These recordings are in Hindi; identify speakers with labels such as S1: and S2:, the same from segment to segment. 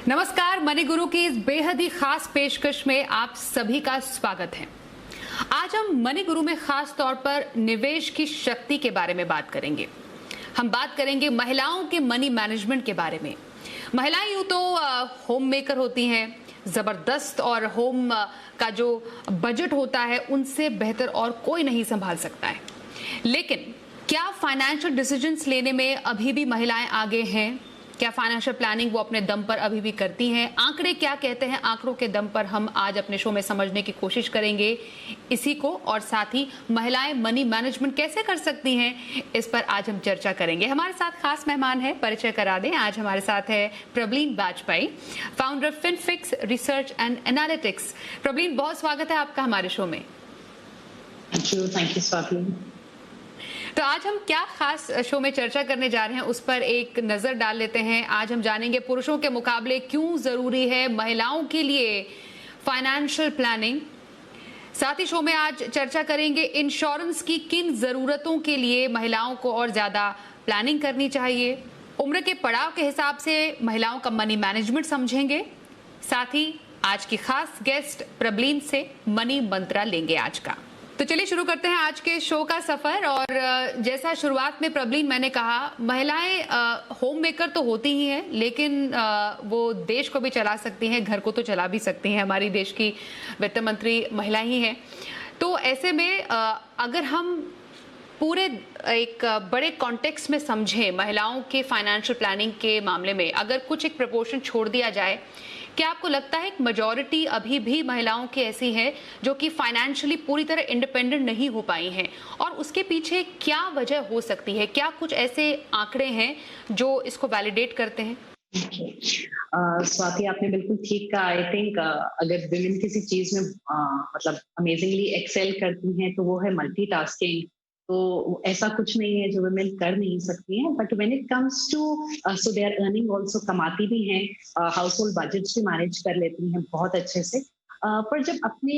S1: नमस्कार, मनी गुरु की इस बेहद ही खास पेशकश में आप सभी का स्वागत है। आज हम मनी गुरु में खास तौर पर निवेश की शक्ति के बारे में बात करेंगे। हम बात करेंगे महिलाओं के मनी मैनेजमेंट के बारे में। महिलाएं यूं तो होम मेकर होती हैं, जबरदस्त, और होम का जो बजट होता है उनसे बेहतर और कोई नहीं संभाल सकता है। लेकिन क्या फाइनेंशियल डिसीजंस लेने में अभी भी महिलाएं आगे हैं? क्या फाइनेंशियल प्लानिंग वो अपने दम पर अभी भी करती हैं? आंकड़े क्या कहते हैं? आंकड़ों के दम पर हम आज अपने शो में समझने की कोशिश करेंगे इसी को, और साथ ही महिलाएं मनी मैनेजमेंट कैसे कर सकती हैं, इस पर आज हम चर्चा करेंगे। हमारे साथ खास मेहमान है, परिचय करा दें। आज हमारे साथ है Prableen Vajpayee, founder Finfix research and analytics. Prableen, बहुत स्वागत है आपका हमारे शो में।
S2: Thank you Swati.
S1: तो आज हम क्या खास शो में चर्चा करने जा रहे हैं उस पर एक नजर डाल लेते हैं। आज हम जानेंगे पुरुषों के मुकाबले क्यों जरूरी है महिलाओं के लिए फाइनेंशियल प्लानिंग। साथ ही शो में आज चर्चा करेंगे इंश्योरेंस की किन जरूरतों के लिए महिलाओं को और ज्यादा प्लानिंग करनी चाहिए। उम्र के पड़ाव के हिसाब से महिलाओं का मनी मैनेजमेंट समझेंगे। साथ ही आज की खास गेस्ट प्रबलीन से मनी मंत्रा लेंगे आज का। तो चलिए शुरू करते हैं आज के शो का सफर। और जैसा शुरुआत में प्रबलीन मैंने कहा, महिलाएं होम मेकर तो होती ही हैं, लेकिन वो देश को भी चला सकती हैं, घर को तो चला भी सकती हैं। हमारी देश की वित्त मंत्री महिला ही हैं। तो ऐसे में अगर हम पूरे एक बड़े कॉन्टेक्स्ट में समझें महिलाओं के फाइनेंशियल प्लानिंग के मामले में, अगर कुछ एक प्रपोर्शन छोड़ दिया जाए, क्या आपको लगता है एक मेजॉरिटी अभी भी महिलाओं की ऐसी है जो कि फाइनेंशियली पूरी तरह इंडिपेंडेंट नहीं हो पाई हैं, और उसके पीछे क्या वजह हो सकती है? क्या कुछ ऐसे आंकड़े हैं जो इसको वैलिडेट करते हैं?
S2: स्वाति, आपने बिल्कुल ठीक कहा। आई थिंक अगर विमेन किसी चीज में मतलब अमेजिंगली एक्सेल करती हैं तो वो है मल्टीटास्किंग। तो ऐसा कुछ नहीं है जो वुमेन कर नहीं सकती हैं, but when it comes to so they are earning also, कमाती भी हैं, हाउस होल्ड बजट्स भी मैनेज कर लेती हैं बहुत अच्छे से। पर जब अपने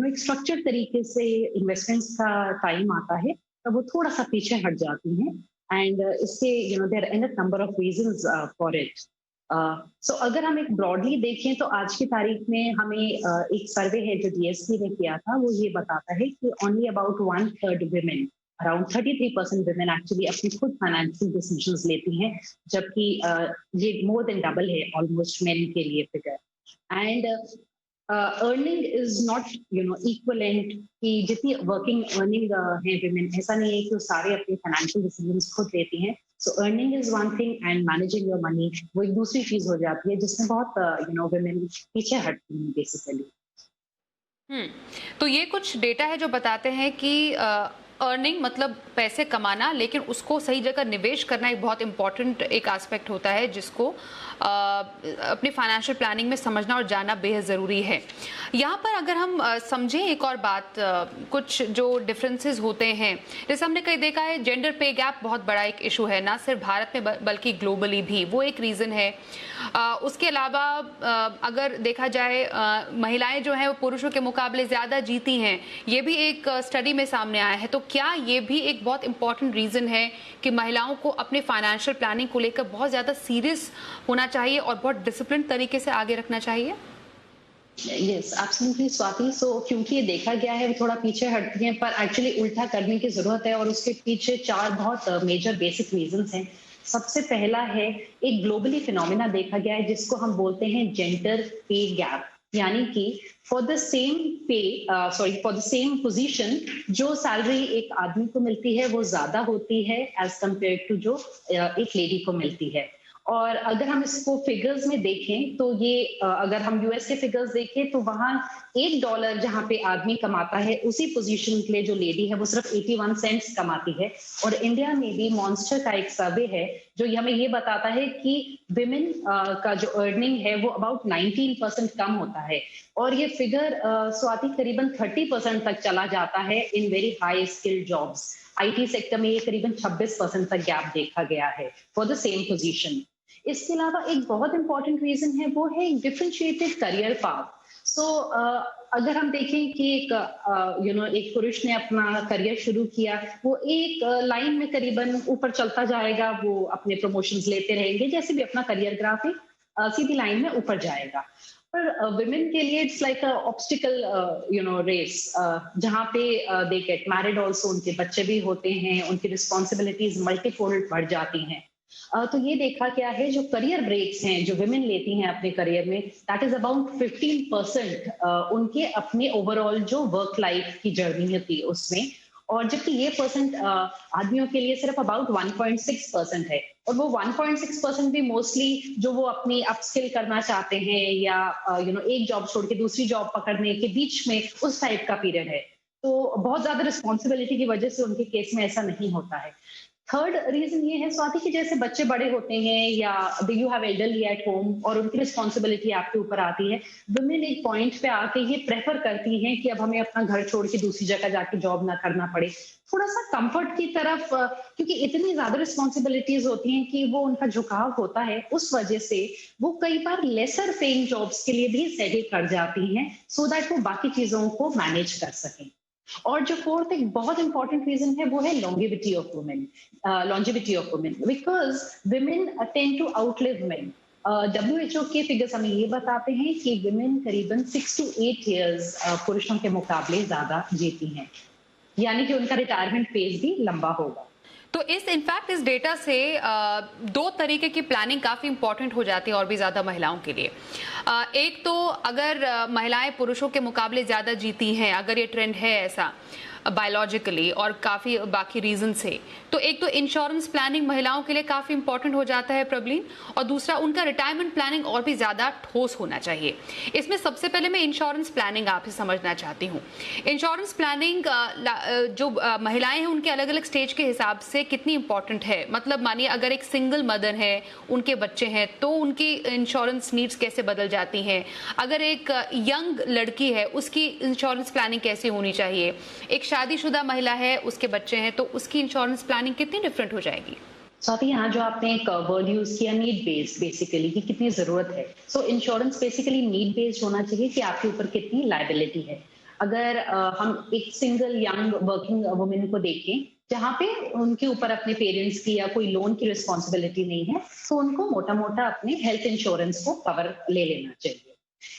S2: एक स्ट्रक्चर तरीके से इन्वेस्टमेंट्स का टाइम आता है तब वो थोड़ा सा पीछे हट जाती हैं। एंड इसके there are enough number of reasons for it. So अगर हम एक ब्रॉडली देखें तो आज की तारीख में हमें एक सर्वे है जो डीएसपी ने किया था, वो ये बताता है कि only about 1/3 women, around 33% women actually अपनी खुद फाइनेंशियल डिसीजंस लेती हैं, जबकि ये मोर देन डबल है ऑलमोस्ट मेन के लिए figure. And earning is not equivalent कि जितनी वर्किंग अर्निंग है विमेन, ऐसा नहीं है कि वो सारे अपने फाइनेंशियल डिसीजंस खुद लेती हैं। So earning is one thing and managing your money वो एक दूसरी चीज हो जाती है, जिसमें बहुत विमेन पीछे हटती हैं बेसिकली।
S1: तो ये कुछ डेटा है जो बताते हैं कि अर्निंग मतलब पैसे कमाना, लेकिन उसको सही जगह निवेश करना एक बहुत इंपॉर्टेंट एक एस्पेक्ट होता है, जिसको अपनी फाइनेंशियल प्लानिंग में समझना और जानना बेहद ज़रूरी है। यहाँ पर अगर हम समझें एक और बात, कुछ जो डिफरेंसेस होते हैं, जैसे हमने कहीं देखा है जेंडर पे गैप बहुत बड़ा एक इशू है, ना सिर्फ भारत में बल्कि ग्लोबली भी, वो एक रीज़न है। उसके अलावा अगर देखा जाए महिलाएं जो हैं वो पुरुषों के मुकाबले ज़्यादा जीती हैं, ये भी एक स्टडी में सामने आया है। तो क्या ये भी एक बहुत इंपॉर्टेंट रीज़न है कि महिलाओं को अपने फाइनेंशियल प्लानिंग को लेकर बहुत ज़्यादा सीरियस होना चाहिए और बहुत डिसिप्लिन तरीके से आगे रखना चाहिए?
S2: Yes, absolutely Swati. सो क्योंकि ये देखा गया है वो थोड़ा पीछे हटती हैं, पर एक्चुअली उल्टा करने की जरूरत है, और उसके पीछे 4 बहुत मेजर बेसिक रीजंस हैं। सबसे पहला है, एक ग्लोबली फिनोमिना देखा गया है जिसको हम बोलते हैं जेंडर पे गैप, यानी कि फॉर द सेम पोजीशन जो सैलरी एक आदमी को मिलती है वो ज्यादा होती है एज कंपेयर टू जो एक लेडी को मिलती है। और अगर हम इसको फिगर्स में देखें तो ये अगर हम यूएस के फिगर्स देखें तो वहां $1 जहां पे आदमी कमाता है, उसी पोजीशन के लिए जो लेडी है वो सिर्फ 81 सेंट्स कमाती है। और इंडिया में भी मॉन्स्टर का एक सर्वे है जो हमें ये बताता है कि विमेन का जो अर्निंग है वो अबाउट 19% कम होता है, और ये फिगर स्वाति करीबन 30% तक चला जाता है in very high skilled jobs. IT sector में ये करीबन 26% तक गैप देखा गया है फॉर द सेम पोजीशन। इसके अलावा एक बहुत इंपॉर्टेंट रीजन है, वो है डिफरेंशिएटेड करियर पाथ। सो अगर हम देखें कि एक पुरुष ने अपना करियर शुरू किया, वो एक लाइन में करीबन ऊपर चलता जाएगा, वो अपने प्रमोशंस लेते रहेंगे, जैसे भी अपना करियर ग्राफ है सीधी लाइन में ऊपर जाएगा। पर वुमेन के लिए it's like a obstacle race, जहाँ पे दे गेट मैरिड ऑल्सो, उनके बच्चे भी होते हैं, उनकी रिस्पॉन्सिबिलिटीज मल्टीफोल्ड बढ़ जाती हैं। तो ये देखा गया है जो करियर ब्रेक्स हैं जो विमेन लेती हैं अपने करियर में, दैट इज अबाउट 15% उनके अपने ओवरऑल जो वर्क लाइफ की जर्नी होती है उसमें। और जबकि ये परसेंट आदमियों के लिए सिर्फ अबाउट 1.6% है, और वो 1.6% भी मोस्टली जो वो अपनी अपस्किल करना चाहते हैं या एक जॉब छोड़ के दूसरी जॉब पकड़ने के बीच में उस टाइप का पीरियड है। तो बहुत ज्यादा रिस्पॉन्सिबिलिटी की वजह से उनके केस में ऐसा नहीं होता है। थर्ड रीजन ये है स्वाति कि जैसे बच्चे बड़े होते हैं या you have elderly at home और उनकी रिस्पॉन्सिबिलिटी आपके ऊपर आती है, वुमेन एक पॉइंट पे आके ये प्रेफर करती हैं कि अब हमें अपना घर छोड़ के दूसरी जगह जाके जॉब ना करना पड़े, थोड़ा सा कंफर्ट की तरफ, क्योंकि इतनी ज्यादा रिस्पॉन्सिबिलिटीज होती हैं कि वो उनका झुकाव होता है। उस वजह से वो कई बार लेसर पेइंग जॉब्स के लिए भी सेटल कर जाती हैं सो दैट वो बाकी चीजों को मैनेज कर सकें। और जो फोर्थ एक बहुत इंपॉर्टेंट रीजन है वो है longevity of women, because women tend to outlive men. WHO के फिगर्स हमें ये बताते हैं कि वुमेन करीबन 6 to 8 years पुरुषों के मुकाबले ज्यादा जीती हैं, यानी कि उनका रिटायरमेंट फेज भी लंबा होगा।
S1: तो इनफैक्ट इस डेटा से दो तरीके की प्लानिंग काफी इंपॉर्टेंट हो जाती है और भी ज्यादा महिलाओं के लिए। एक तो अगर महिलाएं पुरुषों के मुकाबले ज्यादा जीती हैं, अगर ये ट्रेंड है ऐसा बायोलॉजिकली और काफी बाकी रीजन से, तो एक तो इंश्योरेंस प्लानिंग महिलाओं के लिए काफी इंपॉर्टेंट हो जाता है प्रबलीन, और दूसरा उनका रिटायरमेंट प्लानिंग और भी ज्यादा ठोस होना चाहिए। इसमें सबसे पहले मैं इंश्योरेंस प्लानिंग आपसे समझना चाहती हूँ। इंश्योरेंस प्लानिंग जो महिलाएं हैं उनके अलग अलग स्टेज के हिसाब से कितनी इंपॉर्टेंट है? मतलब मानिए अगर एक सिंगल मदर है, उनके बच्चे हैं, तो उनकी इंश्योरेंस नीड्स कैसे बदल जाती हैं? अगर एक यंग लड़की है, उसकी इंश्योरेंस प्लानिंग कैसे होनी चाहिए? एक शादीशुदा महिला है, उसके बच्चे हैं, तो उसकी इंश्योरेंस प्लानिंग कितनी डिफरेंट हो जाएगी?
S2: स्वाति, यहाँ जो आपने एक वर्ड यूज किया नीड बेस्ड, बेसिकली कि कितनी जरूरत है। सो इंश्योरेंस बेसिकली नीड बेस्ड होना चाहिए कि आपके ऊपर कितनी लायबिलिटी है। अगर हम एक सिंगल यंग वर्किंग वुमेन को देखें जहाँ पे उनके ऊपर अपने पेरेंट्स की या कोई लोन की रिस्पॉन्सिबिलिटी नहीं है, तो उनको मोटा मोटा अपने हेल्थ इंश्योरेंस को कवर ले लेना चाहिए।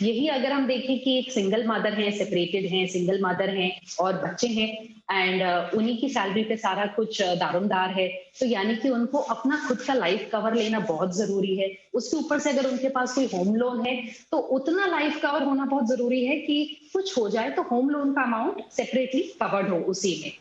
S2: यही अगर हम देखें कि एक सिंगल मदर है, सेपरेटेड हैं, सिंगल मदर हैं और बच्चे हैं, एंड उन्हीं की सैलरी पे सारा कुछ दारोमदार है, तो यानी कि उनको अपना खुद का लाइफ कवर लेना बहुत जरूरी है। उसके ऊपर से अगर उनके पास कोई होम लोन है तो उतना लाइफ कवर होना बहुत जरूरी है कि कुछ हो जाए तो होम लोन का अमाउंट सेपरेटली कवर्ड हो उसी में,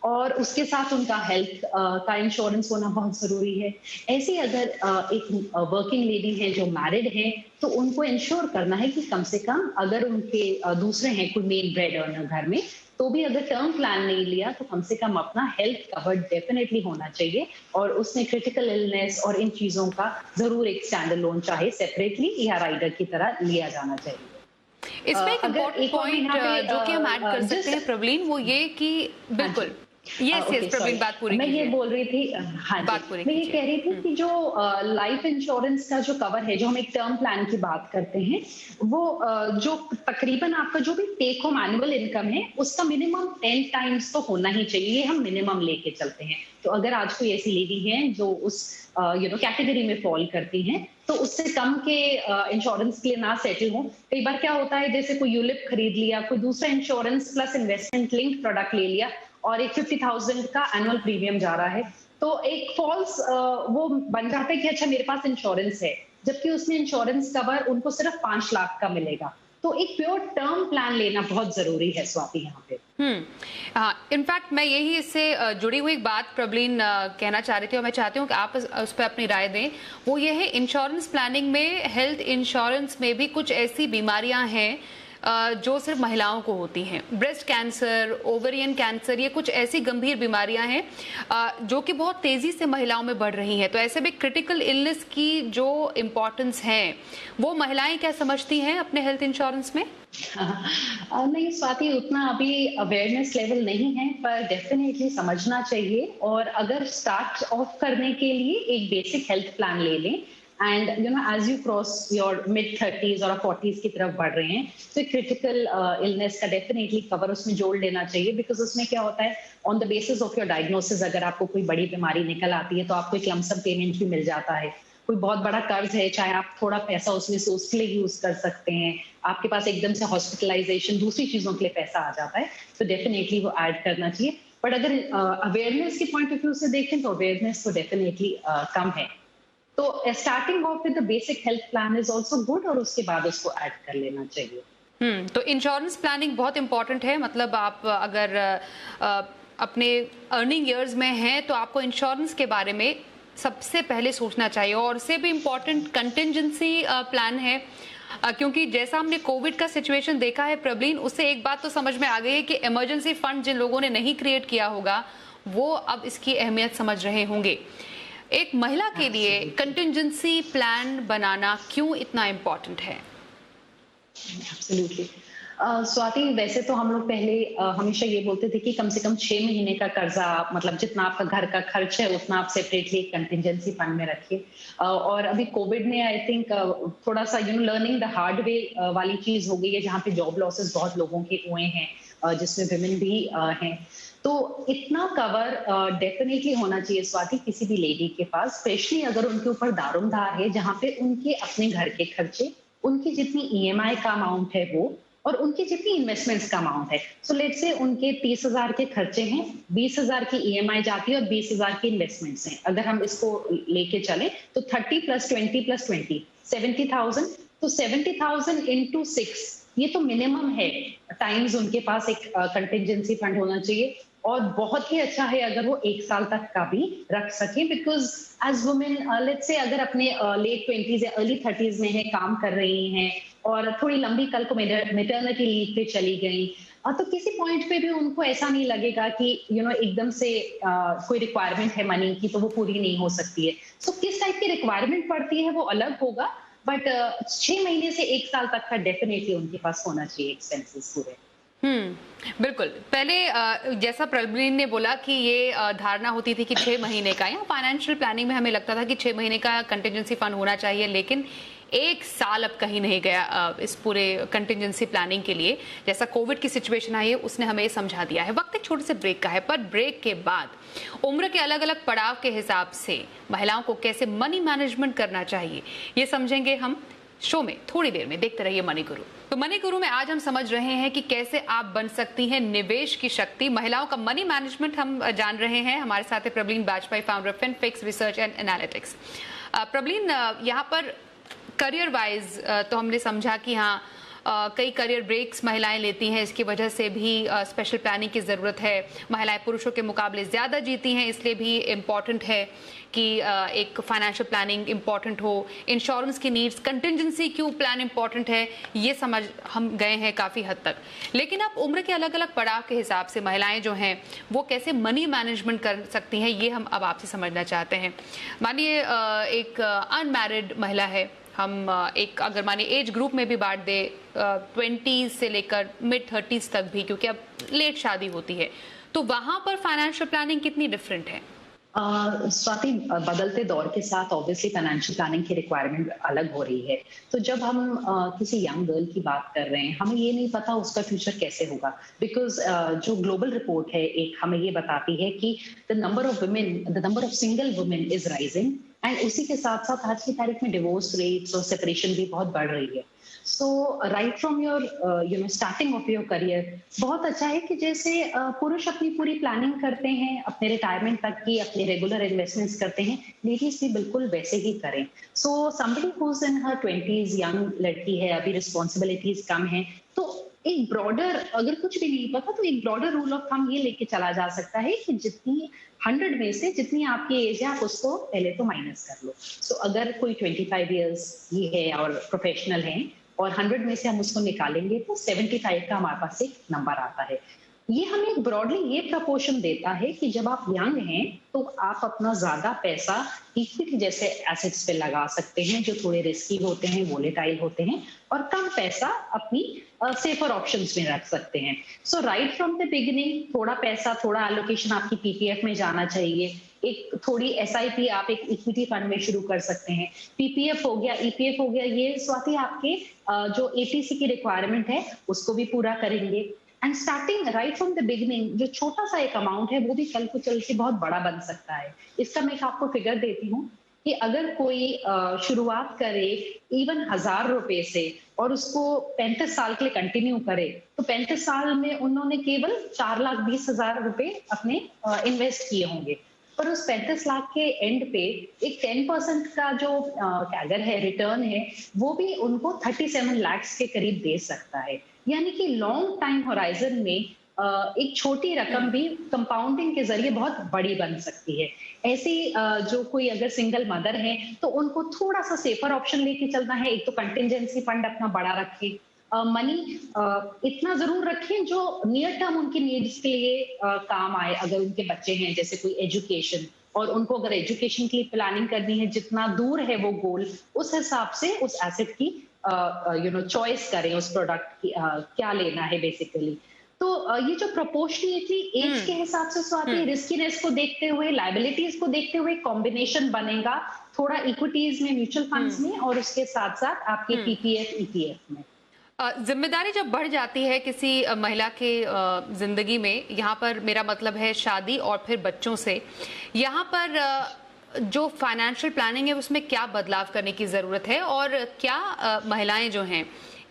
S2: और उसके साथ उनका हेल्थ का इंश्योरेंस होना बहुत जरूरी है। ऐसे अगर एक वर्किंग लेडी है जो मैरिड है, तो उनको इंश्योर करना है कि कम से कम अगर उनके दूसरे हैं कोई मेन ब्रेड अर्नर घर में, तो भी अगर टर्म प्लान नहीं लिया तो कम से कम अपना हेल्थ कवर्ड डेफिनेटली होना चाहिए, और उसमें क्रिटिकल इलनेस और इन चीजों का जरूर एक स्टैंडर्ड लोन चाहे सेपरेटली या राइडर की तरह लिया जाना चाहिए।
S1: इसमें एक इम्पोर्टेंट पॉइंट जो कि हम ऐड कर सकते हैं प्रबलीन, वो ये कि बिल्कुल यस प्रवीण बात पूरी
S2: मैं ये बोल रही थी, हाँ
S1: बात पूरी
S2: मैं ये कह रही थी कि जो लाइफ इंश्योरेंस का जो कवर है, जो हम एक टर्म प्लान की बात करते हैं, वो जो तकरीबन आपका जो भी टेक होम एनुअल इनकम है उसका मिनिमम 10 टाइम्स तो होना ही चाहिए, ये हम मिनिमम लेके चलते हैं। तो अगर आज कोई ऐसी लेडी है जो उस कैटेगरी में फॉल करती हैं, तो उससे कम के इंश्योरेंस के लिए ना सेटल हो। कई बार क्या होता है, जैसे कोई यूलिप खरीद लिया, कोई दूसरा insurance plus investment link product ले लिया और एक 50,000 का एनुअल प्रीमियम जा रहा है, तो एक फॉल्स वो बन जाता है कि अच्छा मेरे पास इंश्योरेंस है, जबकि उसमें इंश्योरेंस कवर उनको सिर्फ 5 लाख का मिलेगा। तो एक प्योर टर्म प्लान लेना बहुत जरूरी है स्वाति यहाँ पे।
S1: इनफैक्ट मैं यही इससे जुड़ी हुई एक बात प्रबलीन कहना चाह रही थी, और मैं चाहती हूँ कि आप उस पर अपनी राय दें। वो ये है, इंश्योरेंस प्लानिंग में, हेल्थ इंश्योरेंस में भी कुछ ऐसी बीमारियां हैं जो सिर्फ महिलाओं को होती हैं। ब्रेस्ट कैंसर, ओवरियन कैंसर, ये कुछ ऐसी गंभीर बीमारियां हैं जो कि बहुत तेजी से महिलाओं में बढ़ रही हैं। तो ऐसे में क्रिटिकल इलनेस की जो इम्पोर्टेंस है, वो महिलाएं क्या समझती हैं अपने हेल्थ इंश्योरेंस में?
S2: नहीं स्वाति, उतना अभी अवेयरनेस लेवल नहीं है, पर डेफिनेटली समझना चाहिए। और अगर स्टार्ट ऑफ करने के लिए एक बेसिक हेल्थ प्लान ले लें, and as you cross your mid 30s और 40s की तरफ बढ़ रहे हैं, तो क्रिटिकल इलनेस का डेफिनेटली कवर उसमें जोड़ लेना चाहिए, बिकॉज उसमें क्या होता है, on the basis of your diagnosis अगर आपको कोई बड़ी बीमारी निकल आती है तो आपको एक लमसम पेमेंट भी मिल जाता है। कोई बहुत बड़ा कर्ज है, चाहे आप थोड़ा पैसा उसमें से उसके लिए यूज कर सकते हैं, आपके पास एकदम से हॉस्पिटलाइजेशन दूसरी चीजों के लिए पैसा आ जाता है, तो डेफिनेटली वो ऐड करना चाहिए। बट अगर अवेयरनेस के पॉइंट ऑफ व्यू से देखें तो अवेयरनेस तो डेफिनेटली कम है, तो starting of with the basic health plan is also good, और उसके बाद उसको ऐड कर लेना चाहिए।
S1: तो इंश्योरेंस प्लानिंग बहुत इंपॉर्टेंट है। मतलब आप अगर अपने अर्निंग ईयर्स में हैं तो आपको इंश्योरेंस के बारे में सबसे पहले सोचना चाहिए, और उससे भी इम्पोर्टेंट कंटिजेंसी प्लान है, क्योंकि जैसा हमने कोविड का सिचुएशन देखा है प्रबलीन, उससे एक बात तो समझ में आ गई है कि इमरजेंसी फंड जिन लोगों ने नहीं क्रिएट किया होगा वो अब इसकी अहमियत समझ रहे होंगे। एक महिला के लिए कंटिजेंसी प्लान बनाना क्यों इतना इम्पोर्टेंट है?
S2: एब्सोल्युटली स्वाति, वैसे तो हम लोग पहले हमेशा ये बोलते थे कि कम से कम 6 महीने का कर्जा, मतलब जितना आपका घर का खर्च है उतना आप सेपरेटली कंटिजेंसी फंड में रखिए। और अभी कोविड ने आई थिंक थोड़ा सा लर्निंग द हार्ड वे वाली चीज हो गई है, जहाँ पे जॉब लॉसेस बहुत लोगों के हुए हैं, जिसमें विमेन भी हैं। तो इतना कवर डेफिनेटली होना चाहिए स्वाति किसी भी लेडी के पास, स्पेशली अगर उनके ऊपर दारोमदार है, जहाँ पे उनके अपने घर के खर्चे, उनकी जितनी ईएमआई का अमाउंट है वो, और उनकी जितनी इन्वेस्टमेंट्स का अमाउंट है। सो लेट्स से उनके 30,000 के खर्चे हैं, 20,000 की ईएमआई जाती है और 20,000 की इन्वेस्टमेंट्स हैं। अगर हम इसको लेके चले तो 30 + 20 + 20 70,000, तो 70,000 into 6 ये तो मिनिमम है टाइम्स उनके पास एक कंटिजेंसी फंड होना चाहिए। और बहुत ही अच्छा है अगर वो 1 साल तक का भी रख सके, because as women let's say अगर अपने लेट 20s या अर्ली 30s में है, काम कर रही हैं और थोड़ी लंबी कल को मेटर्निटी लीव पे चली गई, तो किसी पॉइंट पे भी उनको ऐसा नहीं लगेगा कि एकदम से कोई रिक्वायरमेंट है मनी की तो वो पूरी नहीं हो सकती है। सो किस टाइप की रिक्वायरमेंट पड़ती है वो अलग होगा, बट 6 महीने से 1 साल तक का डेफिनेटली उनके पास होना चाहिए एक्सपेंसेस पूरे।
S1: बिल्कुल। पहले जैसा प्रबलीन ने बोला कि ये धारणा होती थी कि 6 महीने का, या फाइनेंशियल प्लानिंग में हमें लगता था कि 6 महीने का कंटिजेंसी फंड होना चाहिए, लेकिन 1 साल अब कहीं नहीं गया इस पूरे कंटिजेंसी प्लानिंग के लिए। जैसा कोविड की सिचुएशन आई है उसने हमें समझा दिया है। वक्त एक छोटे से ब्रेक का है, पर ब्रेक के बाद उम्र के अलग अलग पड़ाव के हिसाब से महिलाओं को कैसे मनी मैनेजमेंट करना चाहिए ये समझेंगे हम शो में थोड़ी देर में। देखते रहिए मनी गुरु। तो मनी गुरु में आज हम समझ रहे हैं कि कैसे आप बन सकती हैं निवेश की शक्ति। महिलाओं का मनी मैनेजमेंट हम जान रहे हैं। हमारे साथ है Prableen Bajpayee, founder of Finfix research and analytics. Prableen, यहाँ पर करियर वाइज तो हमने समझा कि हाँ कई करियर ब्रेक्स महिलाएं लेती हैं, इसकी वजह से भी स्पेशल प्लानिंग की ज़रूरत है। महिलाएं पुरुषों के मुकाबले ज़्यादा जीती हैं, इसलिए भी इम्पॉर्टेंट है कि एक फाइनेंशियल प्लानिंग इम्पॉर्टेंट हो। इंश्योरेंस की नीड्स, कंटिजेंसी क्यों प्लान इम्पॉर्टेंट है, ये समझ हम गए हैं काफ़ी हद तक। लेकिन अब उम्र के अलग अलग पड़ाव के हिसाब से महिलाएं जो हैं वो कैसे मनी मैनेजमेंट कर सकती हैं, ये हम अब आपसे समझना चाहते हैं। मानिए एक अनमैरिड महिला है, हम एक अगर मानिए एज ग्रुप में भी बांट दे 20s से लेकर मिड 30s तक भी, क्योंकि अब लेट शादी होती है, तो वहां पर फाइनेंशियल प्लानिंग कितनी डिफरेंट है?
S2: स्वाति, बदलते दौर के साथ ऑब्वियसली फाइनेंशियल प्लानिंग की रिक्वायरमेंट अलग हो रही है। तो जब हम किसी यंग गर्ल की बात कर रहे हैं, हमें ये नहीं पता उसका फ्यूचर कैसे होगा, बिकॉज जो ग्लोबल रिपोर्ट है एक हमें ये बताती है कि the number of single women is rising, and उसी के साथ साथ आज की तारीख में डिवोर्स रेट्स और सेपरेशन भी बहुत बढ़ रही है। So right from your starting of your career बहुत अच्छा है कि जैसे पुरुष अपनी पूरी प्लानिंग करते हैं अपने रिटायरमेंट तक की, अपने रेगुलर इन्वेस्टमेंट्स करते हैं, लेडीज भी बिल्कुल वैसे ही करें। So somebody who is in her 20s, young लड़की है, अभी रिस्पॉन्सिबिलिटीज कम है, तो एक ब्रॉडर, अगर कुछ भी नहीं पता तो एक ब्रॉडर रूल ऑफ थंब ये लेके चला जा सकता है कि जितनी 100 में से जितनी आपकी एज है आप उसको पहले तो माइनस कर लो। सो अगर कोई 25 इयर्स ही है और प्रोफेशनल है और 100 में से हम उसको निकालेंगे तो 75 का हमारे पास एक नंबर आता है। ये हमें ब्रॉडली ये प्रपोर्शन देता है कि जब आप यंग हैं तो आप अपना ज्यादा पैसा इक्विटी जैसे एसेट्स पे लगा सकते हैं जो थोड़े रिस्की होते हैं, वोलेटाइल होते हैं, और कम पैसा अपनी सेफर ऑप्शंस में रख सकते हैं। सो राइट फ्रॉम द बिगिनिंग थोड़ा पैसा, थोड़ा एलोकेशन आपकी पीपीएफ में जाना चाहिए। एक थोड़ी एसआईपी आप एक इक्विटी फंड में शुरू कर सकते हैं। पीपीएफ हो गया, ईपीएफ हो गया, ये स्वाति आपके जो एटीसी की रिक्वायरमेंट है उसको भी पूरा करेंगे। And starting right from the beginning जो छोटा सा एक अमाउंट है वो भी कल को चल के बहुत बड़ा बन सकता है। इसका मैं आपको फिगर देती हूँ कि अगर कोई शुरुआत करे इवन 1,000 रुपए से और उसको 35 साल के लिए कंटिन्यू करे, तो 35 साल में उन्होंने केवल 4,20,000 रुपए अपने इन्वेस्ट किए होंगे। पर उस 35 लाख के एंड पे एक 10% का जो कैगर है, रिटर्न है, वो भी उनको 37 लाख के करीब दे सकता है। यानी कि लॉन्ग टाइम होराइजन में एक छोटी रकम भी कंपाउंडिंग के जरिए बहुत बड़ी बन सकती है। ऐसे ही जो कोई अगर सिंगल मदर है तो उनको थोड़ा सा सेफर ऑप्शन लेके चलना है। एक तो कंटिजेंसी फंड अपना बड़ा रखें, मनी इतना जरूर रखें जो नियर टर्म उनकी नीड्स के लिए काम आए। अगर उनके बच्चे हैं, जैसे कोई एजुकेशन, और उनको अगर एजुकेशन के लिए प्लानिंग करनी है, जितना दूर है वो गोल, उस हिसाब से उस एसेट की चॉइस करें, उस प्रोडक्ट की क्या लेना है बेसिकली। तो ये जो प्रोपोर्शनेटली एज के हिसाब से स्वाति, रिस्कीनेस को देखते हुए, लाइबिलिटीज को देखते हुए कॉम्बिनेशन बनेगा, थोड़ा इक्विटीज में, म्यूचुअल फंड्स में, और उसके साथ साथ आपके पीपीएफ ईटीएफ में।
S1: जिम्मेदारी जब बढ़ जाती है किसी महिला के जिंदगी में, यहाँ पर मेरा मतलब है शादी और फिर बच्चों से, यहाँ पर जो फाइनेंशियल प्लानिंग है उसमें क्या बदलाव करने की ज़रूरत है, और क्या महिलाएं जो हैं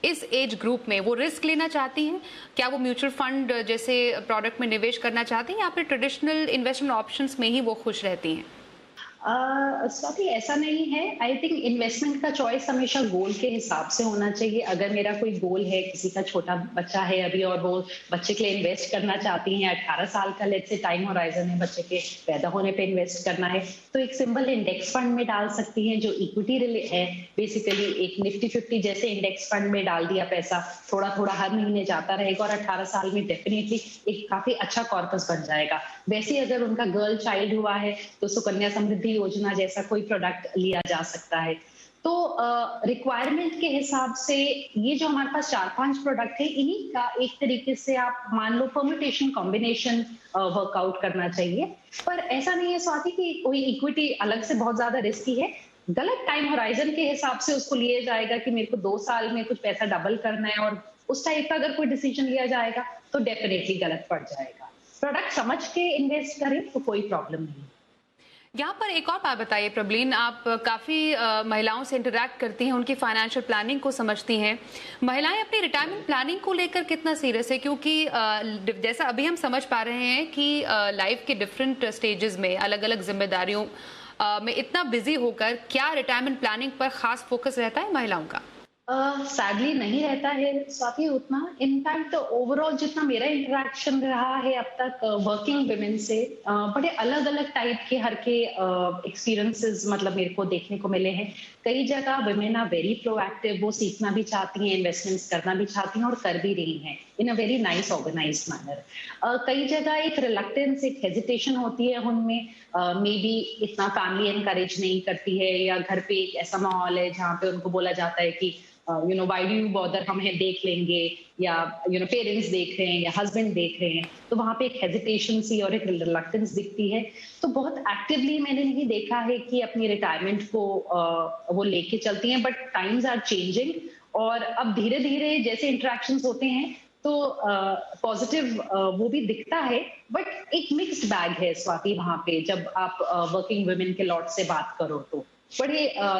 S1: इस एज ग्रुप में वो रिस्क लेना चाहती हैं? क्या वो म्यूचुअल फंड जैसे प्रोडक्ट में निवेश करना चाहती हैं, या फिर ट्रेडिशनल इन्वेस्टमेंट ऑप्शंस में ही वो खुश रहती हैं?
S2: स्वाति ऐसा नहीं है। आई थिंक इन्वेस्टमेंट का चॉइस हमेशा गोल के हिसाब से होना चाहिए। अगर मेरा कोई गोल है, किसी का छोटा बच्चा है अभी और वो बच्चे के लिए इन्वेस्ट करना चाहती हैं, 18 साल का लेट्स से टाइम होराइजन है, बच्चे के पैदा होने पे इन्वेस्ट करना है, तो एक सिंपल इंडेक्स फंड में डाल सकती हैं जो इक्विटी है। बेसिकली एक निफ्टी 50 जैसे इंडेक्स फंड में डाल दिया पैसा, थोड़ा थोड़ा हर महीने जाता रहेगा और 18 साल में डेफिनेटली एक काफी अच्छा कॉर्पस बन जाएगा। वैसे अगर उनका गर्ल चाइल्ड हुआ है तो सुकन्या समृद्धि योजना जैसा कोई प्रोडक्ट लिया जा सकता है। तो रिक्वायरमेंट के हिसाब से ये जो हमारे पास 4-5 प्रोडक्ट है, इन्हीं का एक तरीके से आप मान लो परम्यूटेशन, कॉम्बिनेशन वर्कआउट करना चाहिए। पर ऐसा नहीं है स्वाति कि कोई इक्विटी अलग से बहुत ज्यादा रिस्की है। गलत टाइम होराइजन के हिसाब से उसको लिया जाएगा कि मेरे को 2 साल में कुछ पैसा डबल करना है, और उस टाइप का अगर कोई डिसीजन लिया जाएगा तो डेफिनेटली गलत पड़ जाएगा। प्रोडक्ट समझ के इन्वेस्ट करें तो कोई प्रॉब्लम नहीं।
S1: यहाँ पर एक और बात बताइए प्रबलीन, आप काफ़ी महिलाओं से इंटरेक्ट करती हैं, उनकी फाइनेंशियल प्लानिंग को समझती हैं। महिलाएं अपनी रिटायरमेंट प्लानिंग को लेकर कितना सीरियस है? क्योंकि जैसा अभी हम समझ पा रहे हैं कि लाइफ के डिफरेंट स्टेजेस में अलग अलग जिम्मेदारियों में इतना बिजी होकर क्या रिटायरमेंट प्लानिंग पर खास फोकस रहता है महिलाओं का?
S2: सैडली नहीं रहता है स्वाति उतना। इनफैक्ट ओवरऑल जितना मेरा इंटरेक्शन रहा है अब तक वर्किंग वुमेन से, बड़े अलग अलग टाइप के हर के एक्सपीरियंसेस मतलब मेरे को देखने को मिले हैं। कई जगह वुमेन आर वेरी प्रोएक्टिव, वो सीखना भी चाहती हैं, इन्वेस्टमेंट्स करना भी चाहती हैं और कर भी रही हैं in a very nice organised manner. कई जगह एक रिलक्टेंस, एक हेजिटेशन होती है उनमें, मे बी इतना फैमिली एनकरेज नहीं करती है, या घर पे एक ऐसा माहौल है जहाँ पे उनको बोला जाता है कि व्हाई डू यू बॉदर, हम देख लेंगे, या पेरेंट्स देख रहे हैं या हस्बैंड देख रहे हैं, तो वहां पे एक हेजिटेशन सी और एक रिलक्टेंस दिखती है। तो बहुत एक्टिवली मैंने नहीं देखा है कि अपनी रिटायरमेंट को वो लेके चलती हैं, बट टाइम्स आर चेंजिंग, और अब धीरे धीरे जैसे इंटरेक्शंस होते हैं तो पॉजिटिव वो भी दिखता है, बट एक मिक्स्ड बैग है स्वाति वहां पे। जब आप वर्किंग वुमेन के लॉट से बात करो तो बड़े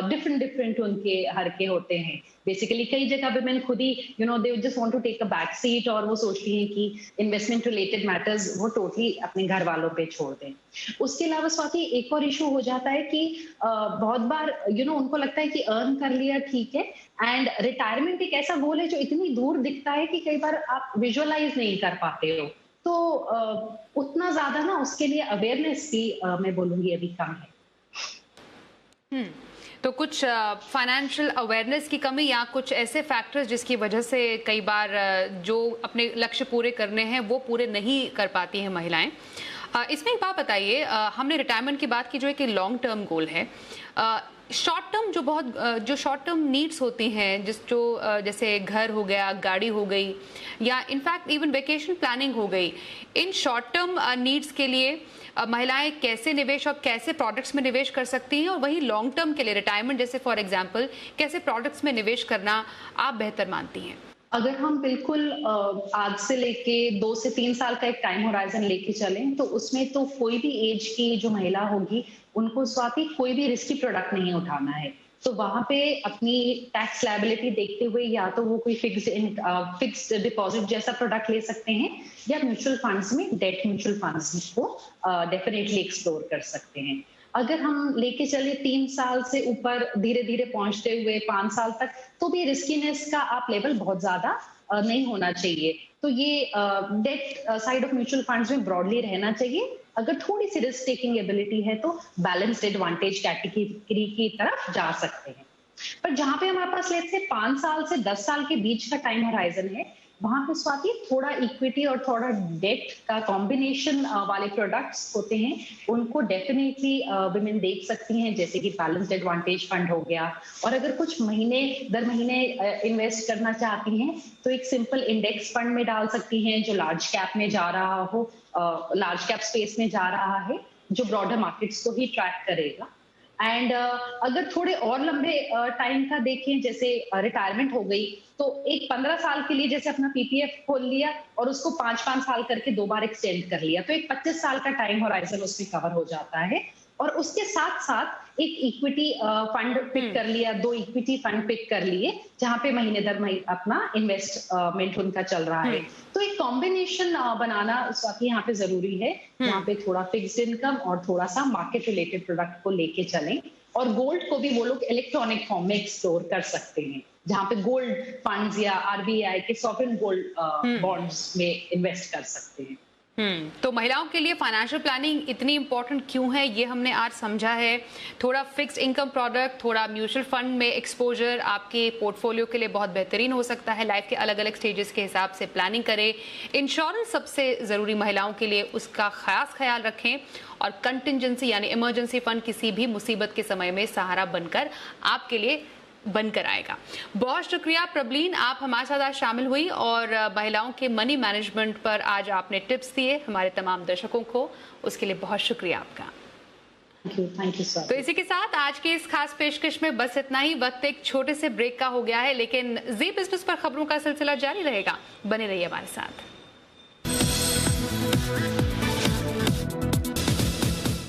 S2: डिफरेंट उनके हर के होते हैं। बेसिकली कई जगह वुमेन खुद ही they just want to take a back seat, और वो सोचती हैं कि इन्वेस्टमेंट रिलेटेड मैटर्स वो टोटली अपने घर वालों पे छोड़ दें। उसके अलावा स्वाति एक और इशू हो जाता है कि बहुत बार उनको लगता है कि अर्न कर लिया ठीक है, एंड रिटायरमेंट एक ऐसा गोल है जो इतनी दूर दिखता है कि कई बार आप विजुअलाइज नहीं कर पाते हो। तो उतना ज्यादा ना उसके लिए अवेयरनेस भी मैं बोलूंगी अभी कम है।
S1: तो कुछ फाइनेंशियल अवेयरनेस की कमी या कुछ ऐसे फैक्टर्स जिसकी वजह से कई बार जो अपने लक्ष्य पूरे करने हैं वो पूरे नहीं कर पाती हैं महिलाएं। इसमें एक बात बताइए, हमने रिटायरमेंट की बात की जो है कि लॉन्ग टर्म गोल है, शॉर्ट टर्म जो शॉर्ट टर्म नीड्स होती हैं जैसे घर हो गया, गाड़ी हो गई या इनफैक्ट इवन वेकेशन प्लानिंग हो गई, इन शॉर्ट टर्म नीड्स के लिए महिलाएं कैसे निवेश और कैसे प्रोडक्ट्स में निवेश कर सकती हैं, और वही लॉन्ग टर्म के लिए रिटायरमेंट जैसे फॉर एग्जांपल कैसे प्रोडक्ट्स में निवेश करना आप बेहतर मानती हैं?
S2: अगर हम बिल्कुल आज से लेके 2 से 3 साल का एक टाइम होराइजन लेके चलें तो उसमें तो कोई भी एज की जो महिला होगी उनको स्वाति कोई भी रिस्की प्रोडक्ट नहीं उठाना है। तो वहां पे अपनी टैक्स लायबिलिटी देखते हुए या तो वो कोई फिक्स्ड डिपॉजिट जैसा प्रोडक्ट ले सकते हैं या म्यूचुअल फंड्स में डेट म्यूचुअल फंड्स को डेफिनेटली एक्सप्लोर कर सकते हैं। अगर हम लेके चले 3 साल से ऊपर धीरे धीरे पहुंचते हुए 5 साल तक, तो भी रिस्कीनेस का आप लेवल बहुत ज्यादा नहीं होना चाहिए। तो ये debt side of mutual funds में ब्रॉडली रहना चाहिए। अगर थोड़ी सी रिस्क टेकिंग एबिलिटी है तो बैलेंस्ड एडवांटेज कैटेगरी की तरफ जा सकते हैं। पर जहां पे हमारे पास लेट से 5 साल से 10 साल के बीच का टाइम होराइजन है, वहां पे स्वाति थोड़ा इक्विटी और थोड़ा डेट का कॉम्बिनेशन वाले प्रोडक्ट्स होते हैं, उनको डेफिनेटली विमेन देख सकती हैं, जैसे कि बैलेंस्ड एडवांटेज फंड हो गया। और अगर कुछ महीने दर महीने इन्वेस्ट करना चाहती हैं तो एक सिंपल इंडेक्स फंड में डाल सकती हैं जो लार्ज कैप में जा रहा हो, लार्ज कैप स्पेस में जा रहा है, जो ब्रॉडर मार्केट्स को ही ट्रैक करेगा। एंड अगर थोड़े और लंबे टाइम का देखें, जैसे रिटायरमेंट हो गई तो एक 15 साल के लिए जैसे अपना पीपीएफ खोल लिया और उसको 5-5 साल करके 2 बार एक्सटेंड कर लिया, तो एक 25 साल का टाइम होराइजन उसमें कवर हो जाता है। और उसके साथ साथ एक इक्विटी फंड पिक कर लिया, 2 इक्विटी फंड पिक कर लिए जहां पे महीने दर महीने अपना इन्वेस्टमेंट उनका चल रहा है। तो एक कॉम्बिनेशन बनाना स्वाति यहाँ पे जरूरी है, जहाँ पे थोड़ा फिक्स्ड इनकम और थोड़ा सा मार्केट रिलेटेड प्रोडक्ट को लेके चलें। और गोल्ड को भी वो लोग इलेक्ट्रॉनिक फॉर्म में एक्सप्लोर कर सकते हैं, जहाँ पे गोल्ड फंड्स या आरबीआई के सॉवरेन गोल्ड बॉन्ड्स में इन्वेस्ट कर सकते हैं।
S1: तो महिलाओं के लिए फाइनेंशियल प्लानिंग इतनी इंपॉर्टेंट क्यों है, ये हमने आज समझा है। थोड़ा फिक्स्ड इनकम प्रोडक्ट, थोड़ा म्यूचुअल फंड में एक्सपोजर आपके पोर्टफोलियो के लिए बहुत बेहतरीन हो सकता है। लाइफ के अलग अलग स्टेजेस के हिसाब से प्लानिंग करें। इंश्योरेंस सबसे ज़रूरी महिलाओं के लिए, उसका खास ख्याल रखें। और कंटिजेंसी यानी इमरजेंसी फंड किसी भी मुसीबत के समय में सहारा बनकर आपके लिए बनकर आएगा। बहुत शुक्रिया प्रबलीन, आप हमारे साथ आज शामिल हुई और महिलाओं के मनी मैनेजमेंट पर आज आपने टिप्स दिए हमारे तमाम दर्शकों को, उसके लिए बहुत शुक्रिया आपका।
S2: Thank you sir.
S1: तो इसी के साथ आज के इस खास पेशकश में बस इतना ही। वक्त एक छोटे से ब्रेक का हो गया है, लेकिन जी बिजनेस पर खबरों का सिलसिला जारी रहेगा। बने रहिए हमारे साथ।